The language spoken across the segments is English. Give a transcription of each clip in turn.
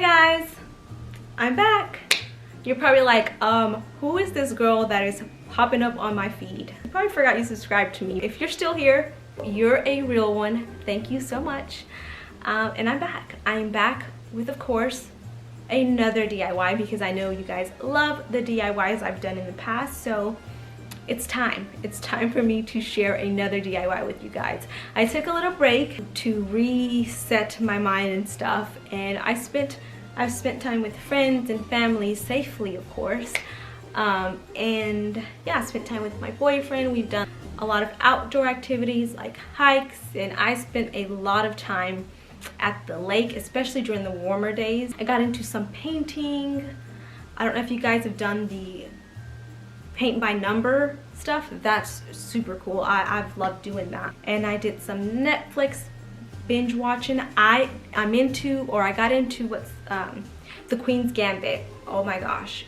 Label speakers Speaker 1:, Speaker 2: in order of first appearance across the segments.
Speaker 1: guys, I'm back. You're probably like, who is this girl that is popping up on my feed? You probably forgot you subscribed to me. If you're still here, you're a real one. Thank you so much. And I'm back. I'm back with, of course, another DIY because I know you guys love the DIYs I've done in the past. So it's time for me to share another DIY with you guys. I took a little break to reset my mind and stuff, and I've spent time with friends and family safely, of course. And yeah, I spent time with my boyfriend. We've done a lot of outdoor activities like hikes, and I spent a lot of time at the lake, especially during the warmer days. I got into some painting. I don't know if you guys have done the paint by number stuff. That's super cool. I've loved doing that. And I did some Netflix binge watching. I got into what's The Queen's Gambit. Oh my gosh,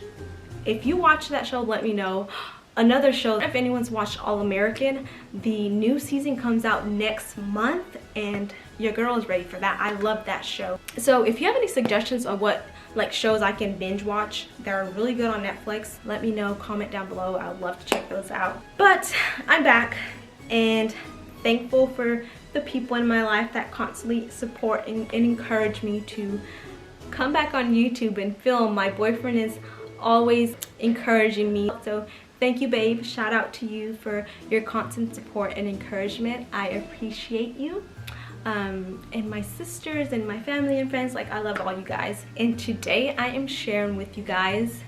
Speaker 1: if you watch that show, let me know. Another show, if anyone's watched All American, the new season comes out next month and your girl is ready for that. I love that show. So if you have any suggestions on what shows I can binge watch that are really good on Netflix, let me know. Comment down below. I would love to check those out. But I'm back and thankful for the people in my life that constantly support and encourage me to come back on YouTube and film. My boyfriend is always encouraging me. So thank you, babe. Shout out to you for your constant support and encouragement. I appreciate you. And my sisters and my family and friends, I love all you guys. And today I am sharing with you guys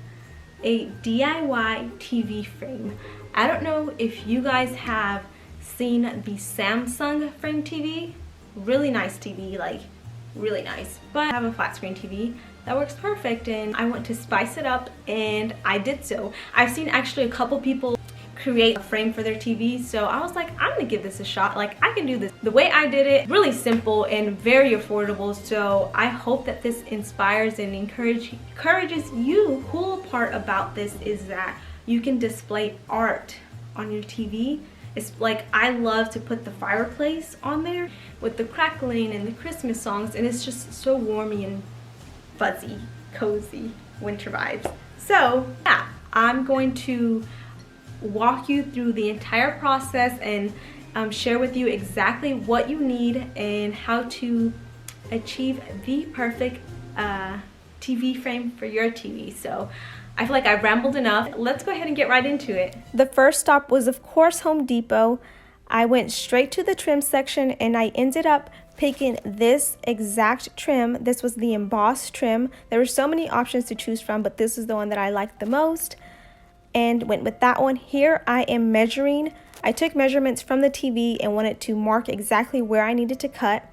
Speaker 1: a DIY TV frame. I don't know if you guys have seen the Samsung frame TV. Really nice TV, really nice. But I have a flat screen TV that works perfect, and I want to spice it up, and I did so. I've seen actually a couple people create a frame for their TV, so I was like, I'm gonna give this a shot. I can do this. The way I did it, really simple and very affordable, so I hope that this inspires and encourages you. Cool part about this is that you can display art on your TV. It's I love to put the fireplace on there with the crackling and the Christmas songs, and it's just so warmy and fuzzy, cozy, winter vibes. So yeah, I'm going to walk you through the entire process and share with you exactly what you need and how to achieve the perfect TV frame for your TV. So I feel like I've rambled enough. Let's go ahead and get right into it. The first stop was, of course, Home Depot. I went straight to the trim section and I ended up picking this exact trim. This was the embossed trim. There were so many options to choose from, but this is the one that I liked the most and went with that one. Here I am measuring. I took measurements from the TV and wanted to mark exactly where I needed to cut,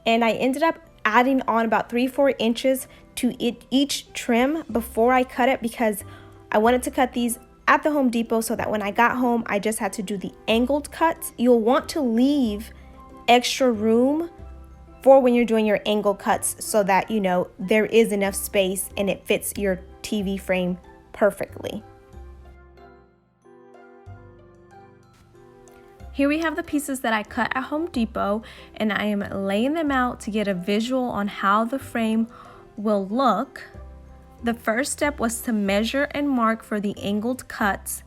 Speaker 1: and I ended up adding on about 3-4 inches to each trim before I cut it, because I wanted to cut these at the Home Depot so that when I got home I just had to do the angled cuts. You'll want to leave extra room for when you're doing your angle cuts so that there is enough space and it fits your TV frame perfectly. Here we have the pieces that I cut at Home Depot, and I am laying them out to get a visual on how the frame will look. The first step was to measure and mark for the angled cuts.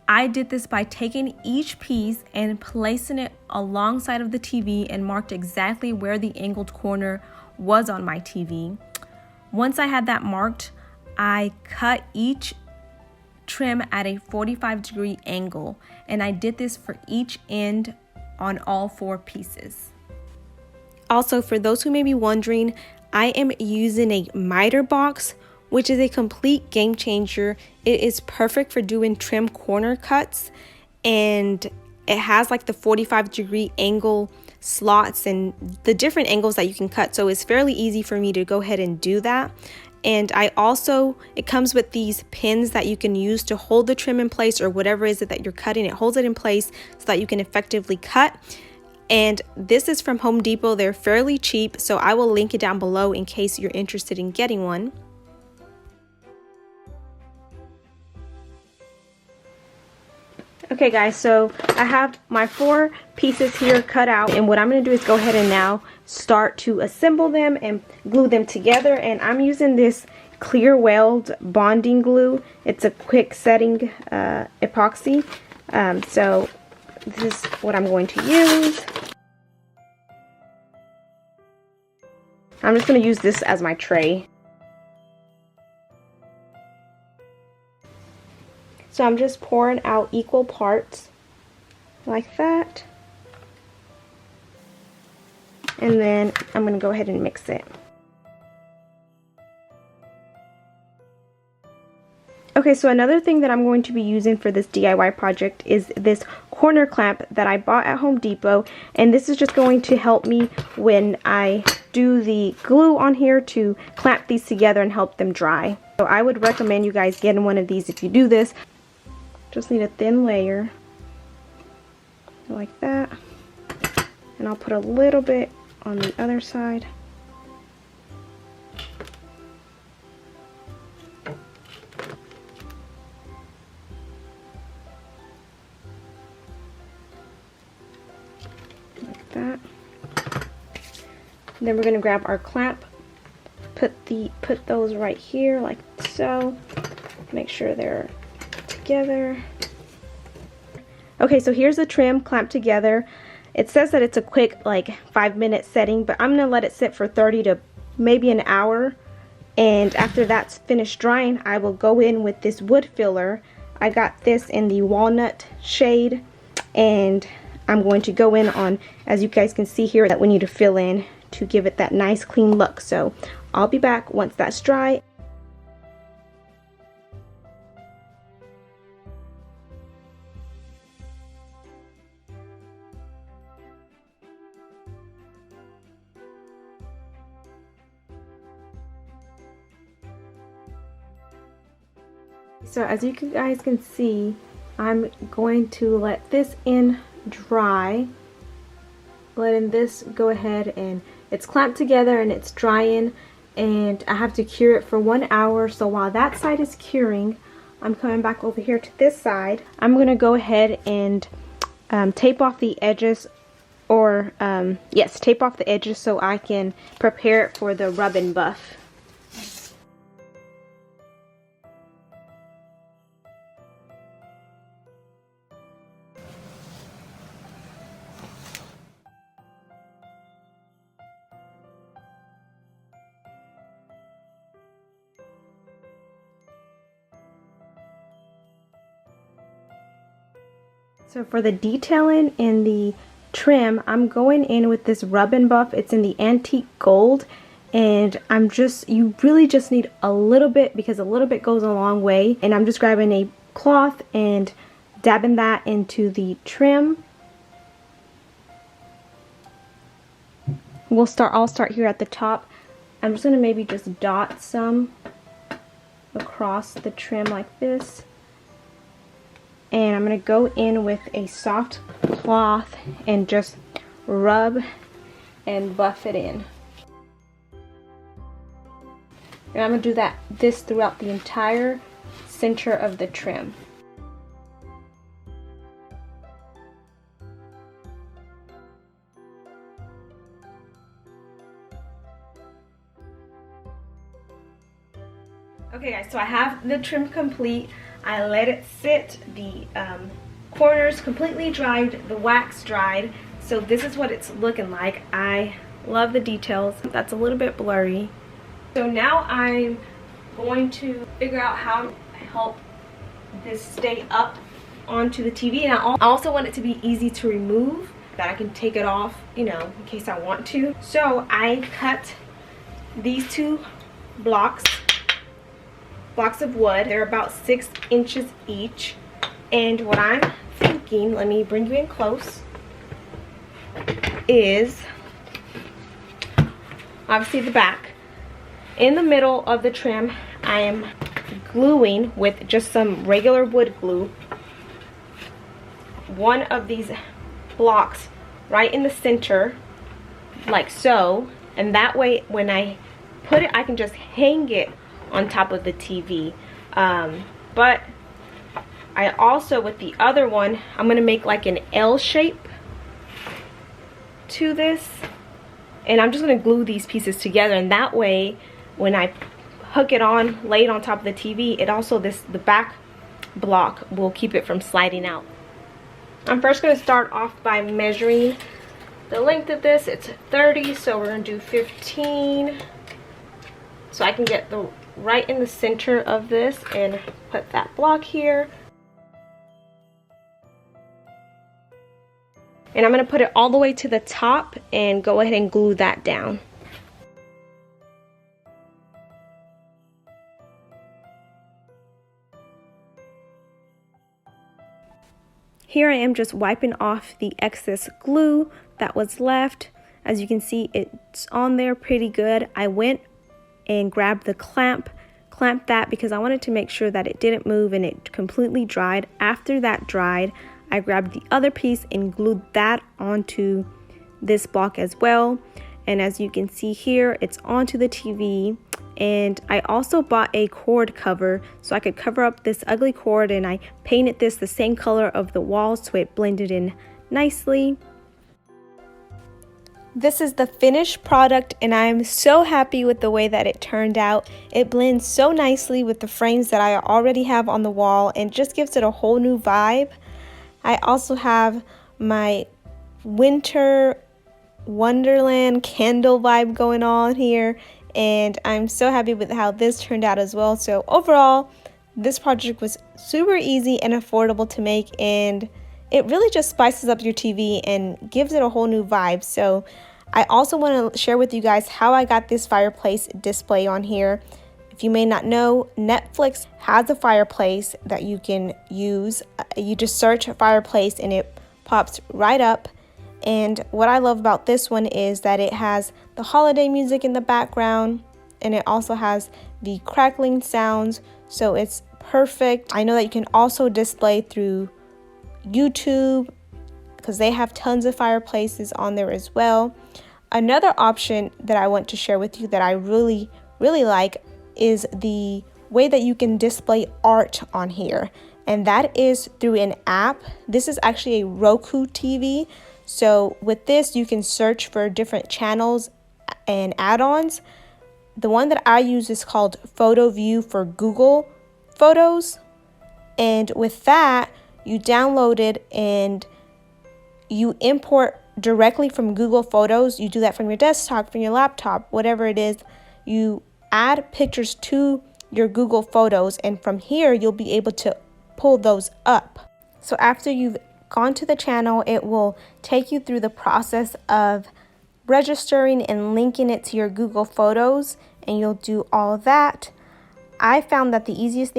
Speaker 1: I did this by taking each piece and placing it alongside of the TV and marked exactly where the angled corner was on my TV. Once I had that marked, I cut each trim at a 45-degree angle, and I did this for each end on all 4 pieces. Also, for those who may be wondering, I am using a miter box, which is a complete game changer. It is perfect for doing trim corner cuts, and it has the 45-degree angle slots and the different angles that you can cut, so it's fairly easy for me to go ahead and do that. And it comes with these pins that you can use to hold the trim in place, or whatever is it that you're cutting. It holds it in place so that you can effectively cut. And this is from Home Depot. They're fairly cheap, so I will link it down below in case you're interested in getting one. Okay guys, so I have my 4 pieces here cut out, and what I'm going to do is go ahead and now start to assemble them and glue them together. And I'm using this clear weld bonding glue. It's a quick setting epoxy. So this is what I'm going to use. I'm just going to use this as my tray. So I'm just pouring out equal parts like that. And then I'm going to go ahead and mix it. Okay, so another thing that I'm going to be using for this DIY project is this corner clamp that I bought at Home Depot. And this is just going to help me when I do the glue on here to clamp these together and help them dry. So I would recommend you guys getting one of these if you do this. Just need a thin layer like that. And I'll put a little bit on the other side. Like that. And then we're going to grab our clamp, put those right here like so. Make sure they're together. Okay, so here's the trim clamped together. It says that it's a quick like 5-minute setting, but I'm gonna let it sit for 30 to maybe an hour. And after that's finished drying, I will go in with this wood filler. I got this in the walnut shade, and I'm going to go in on, as you guys can see here, that we need to fill in to give it that nice clean look. So I'll be back once that's dry. So as you guys can see, I'm going to let this in dry, letting this go ahead, and it's clamped together and it's drying, and I have to cure it for 1 hour. So while that side is curing, I'm coming back over here to this side. I'm going to go ahead and tape off the edges, or yes, tape off the edges so I can prepare it for the rub and buff. So for the detailing in the trim, I'm going in with this rub and buff. It's in the antique gold, and you really just need a little bit, because a little bit goes a long way. And I'm just grabbing a cloth and dabbing that into the trim. I'll start here at the top. I'm just gonna maybe just dot some across the trim like this. And I'm going to go in with a soft cloth and just rub and buff it in. And I'm going to do this throughout the entire center of the trim. Okay guys, so I have the trim complete. I let it sit, the corners completely dried, the wax dried, so this is what it's looking like. I love the details. That's a little bit blurry. So now I'm going to figure out how to help this stay up onto the TV, and I also want it to be easy to remove, that I can take it off, you know, in case I want to. So I cut these two blocks of wood. They're about 6 inches each, and what I'm thinking, let me bring you in close, is obviously the back. In the middle of the trim, I am gluing with just some regular wood glue one of these blocks right in the center, like so, and that way when I put it, I can just hang it on top of the TV. But I also, with the other one, I'm gonna make like an L shape to this, And I'm just going to glue these pieces together, and that way when I hook it on, lay it on top of the TV, it also, the back block will keep it from sliding out. I'm first going to start off by measuring the length of this. It's 30, so we're going to do 15, so I can get the right in the center of this and put that block here. And I'm going to put it all the way to the top and go ahead and glue that down. Here I am just wiping off the excess glue that was left. As you can see, it's on there pretty good. I went and grabbed the clamped that because I wanted to make sure that it didn't move and it completely dried. After that dried, I grabbed the other piece and glued that onto this block as well. And as you can see here, it's onto the TV. And I also bought a cord cover so I could cover up this ugly cord, and I painted this the same color of the walls so it blended in nicely. This is the finished product, and I'm so happy with the way that it turned out. It blends so nicely with the frames that I already have on the wall and just gives it a whole new vibe. I also have my winter wonderland candle vibe going on here, and I'm so happy with how this turned out as well. So overall, this project was super easy and affordable to make, and it really just spices up your TV and gives it a whole new vibe. So I also want to share with you guys how I got this fireplace display on here. If you may not know, Netflix has a fireplace that you can use. You just search fireplace and it pops right up. And what I love about this one is that it has the holiday music in the background, and it also has the crackling sounds, so it's perfect. I know that you can also display through YouTube because they have tons of fireplaces on there as well. Another option that I want to share with you that I really like is the way that you can display art on here, and that is through an app. This is actually a Roku TV. So with this, you can search for different channels and add-ons. The one that I use is called Photo View for Google Photos. And with that, you download it and you import directly from Google Photos. You do that from your desktop, from your laptop, whatever it is. You add pictures to your Google Photos, and from here, you'll be able to pull those up. So after you've gone to the channel, it will take you through the process of registering and linking it to your Google Photos, and you'll do all that. I found that the easiest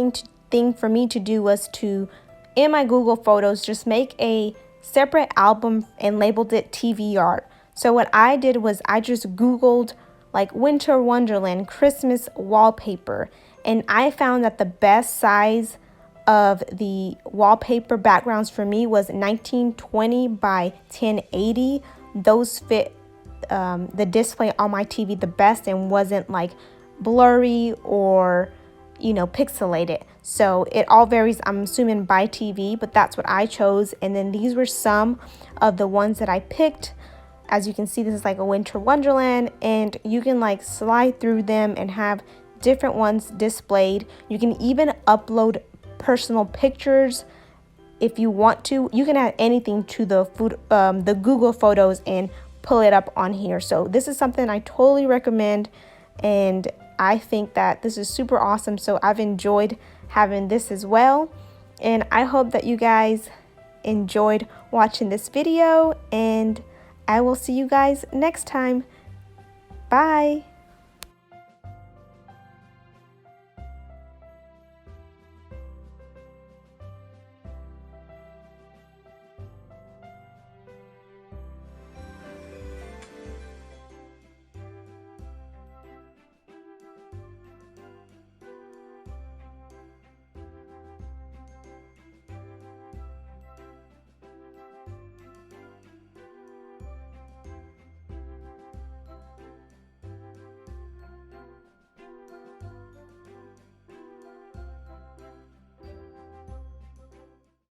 Speaker 1: thing for me to do was to, in my Google Photos, just make a separate album and labeled it TV art. So what I did was I just Googled like Winter Wonderland Christmas wallpaper, and I found that the best size of the wallpaper backgrounds for me was 1920 by 1080. Those fit the display on my TV the best and wasn't like blurry or, you know, pixelated. So it all varies, I'm assuming, by TV, but that's what I chose. And then these were some of the ones that I picked. As you can see, this is like a winter wonderland, and you can like slide through them and have different ones displayed. You can even upload personal pictures if you want to. You can add anything to the Google Photos and pull it up on here. So this is something I totally recommend, and I think that this is super awesome. So I've enjoyed having this as well, and I hope that you guys enjoyed watching this video, and I will see you guys next time. Bye.